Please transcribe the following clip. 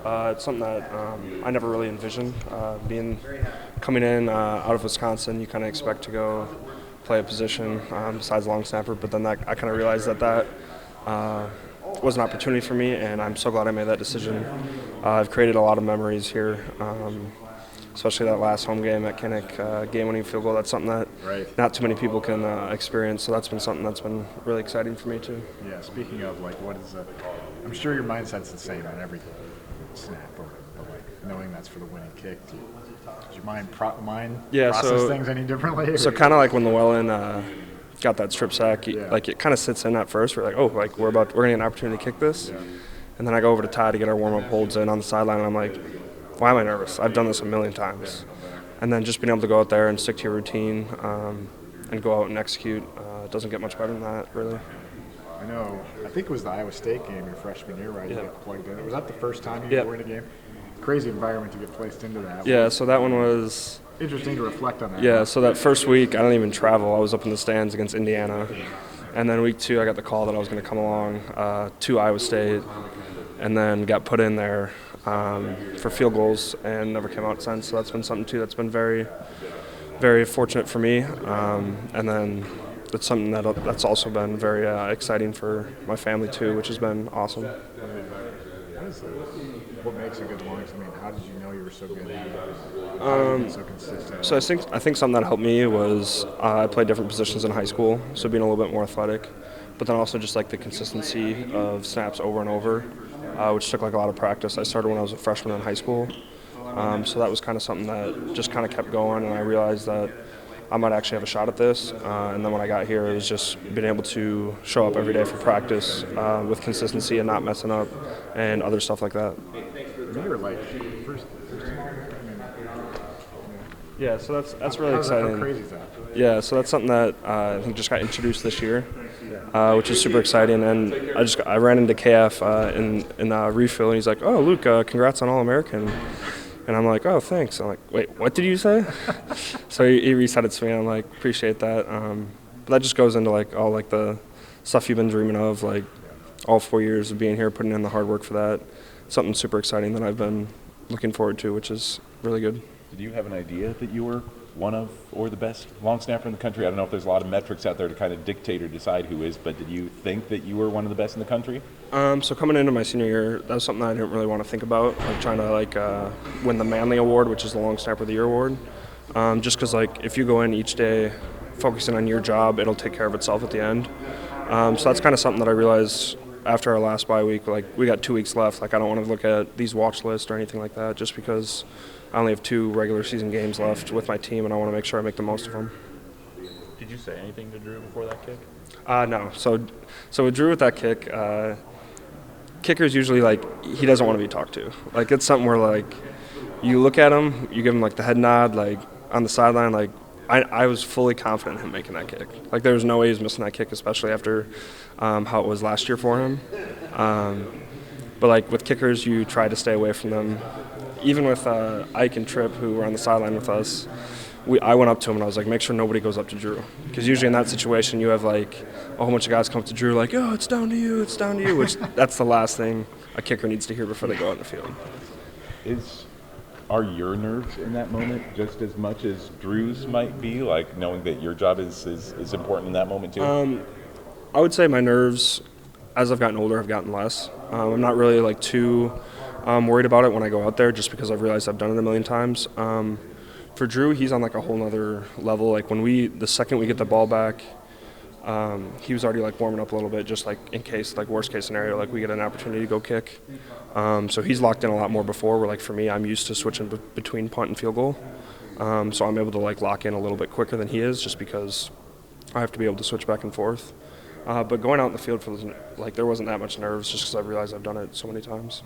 It's something that I never really envisioned. Coming in out of Wisconsin, you kind of expect to go play a position besides long snapper, but then I kind of realized that was an opportunity for me, and I'm so glad I made that decision. I've created a lot of memories here, especially that last home game at Kinnick, game-winning field goal. That's something that not too many people can experience, so that's been something that's been really exciting for me too. Yeah, speaking of, like, what is that? I'm sure your mindset's the same on every snap, but like, knowing that's for the winning kick, does your mind process things any differently? So kind of like when Llewellyn got that strip sack, like it kind of sits in at first. We're like, oh, like we're going to get an opportunity to kick this. Yeah. And then I go over to Ty to get our warm-up holds in on the sideline, and I'm like, why am I nervous? I've done this a million times. And then just being able to go out there and stick to your routine and go out and execute, it doesn't get much better than that, really. I know. I think it was the Iowa State game your freshman year, right? Yeah. You got plugged in. Was that the first time you were in a game? Crazy environment to get placed into that. Yeah, so that one was interesting to reflect on that. Yeah, so that first week, I didn't even travel. I was up in the stands against Indiana. And then week 2, I got the call that I was going to come along to Iowa State, and then got put in there for field goals and never came out since. So that's been something, too, that's been very, very fortunate for me. And then it's something that's also been very exciting for my family, too, which has been awesome. What makes a good long? I mean, how did you know you were so good at it? So consistent? So I think something that helped me was I played different positions in high school, so being a little bit more athletic, but then also just like the consistency of snaps over and over, which took like a lot of practice. I started when I was a freshman in high school, so that was kind of something that just kind of kept going, and I realized that I might actually have a shot at this. And then when I got here, it was just being able to show up every day for practice with consistency and not messing up and other stuff like that. You were like first. Yeah, so that's really exciting. How crazy is that? Yeah, so that's something that I think just got introduced this year, which is super exciting. And I ran into KF in refill, and he's like, "Oh, Luke, congrats on All-American." And I'm like, oh, thanks. I'm like, wait, what did you say? So he reset it to me, and I'm like, appreciate that. But that just goes into like all like the stuff you've been dreaming of, like all 4 years of being here, putting in the hard work for that. Something super exciting that I've been looking forward to, which is really good. Did you have an idea that you were one of or the best long snapper in the country? I don't know if there's a lot of metrics out there to kind of dictate or decide who is, but did you think that you were one of the best in the country? So coming into my senior year, that was something I didn't really want to think about, like trying to win the Manley Award, which is the Long Snapper of the Year award. Just because if you go in each day focusing on your job, it'll take care of itself at the end. So that's kind of something that I realized after our last bye week. Like we got 2 weeks left. Like I don't want to look at these watch lists or anything like that, just because I only have 2 regular season games left with my team, and I want to make sure I make the most of them. Did you say anything to Drew before that kick? No. So with Drew with that kick, kicker's usually he doesn't want to be talked to. Like it's something where you look at him, you give him the head nod, on the sideline. I was fully confident in him making that kick. There was no way he was missing that kick, especially after how it was last year for him. But with kickers, you try to stay away from them. Even with Ike and Tripp, who were on the sideline with us, I went up to him and I was like, make sure nobody goes up to Drew. Because usually in that situation, you have a whole bunch of guys come up to Drew oh, it's down to you, which that's the last thing a kicker needs to hear before they go out in the field. Are your nerves in that moment just as much as Drew's might be, knowing that your job is important in that moment too? I would say my nerves, as I've gotten older, have gotten less. I'm not really too worried about it when I go out there, just because I've realized I've done it a million times. For Drew, he's on a whole nother level. The second we get the ball back, he was already warming up a little bit, just in case, worst case scenario, we get an opportunity to go kick. So he's locked in a lot more before, where for me, I'm used to switching between punt and field goal. So I'm able to lock in a little bit quicker than he is, just because I have to be able to switch back and forth. But going out in the field, there wasn't that much nerves, just because I realized I've done it so many times.